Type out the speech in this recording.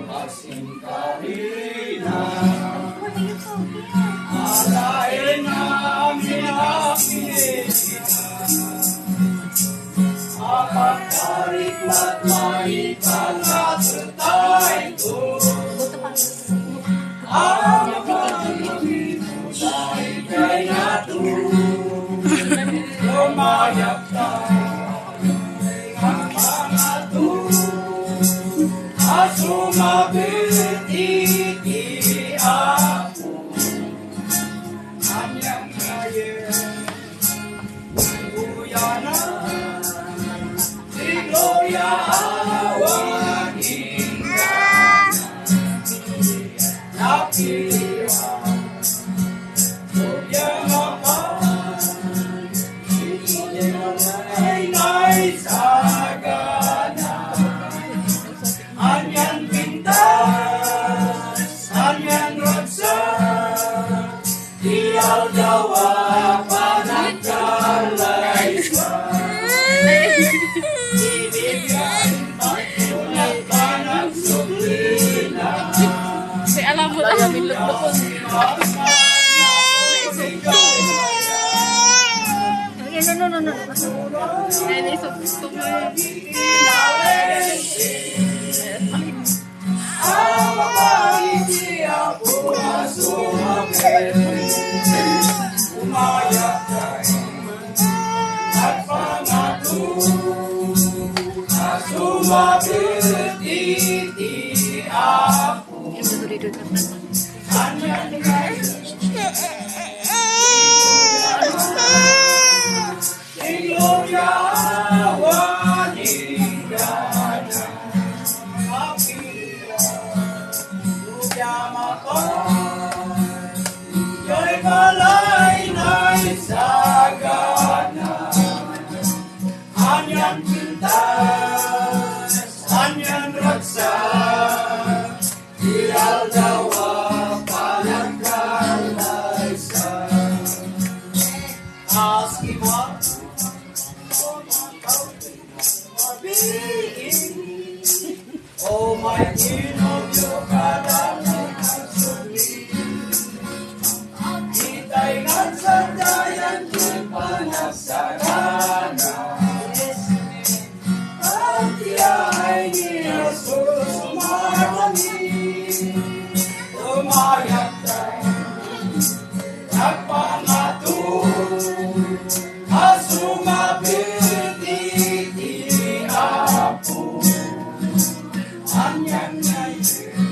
kasing karina alain namin apat tarik mat maikan at setay ko akan begitu say kaya tu lumayak sumabiti aku hanyang kaya uyana di gloria awan indah napiwa yang apa inay sagana anyan Dial Jawa panagkalay ka Ibigay magpunat panagsuklina May alam mo lang, may lutlukon. No. Ay, naisok mo yan. Hindi ako masumapit Umayak tayo at pangako Sumapit iti ako Hanyang kayo Gloria waningana Yo'y balay na'y sagana Hanyang pintas, hanyang raksa Dial dawa panagkalay sa Aski mo Oh my king of your kadang Itaingan sa dayan kung panagsarana At iya'y ni Jesus umarami Umayak tayo Nagpangatu Asumapit iti apo Hanyang ngayon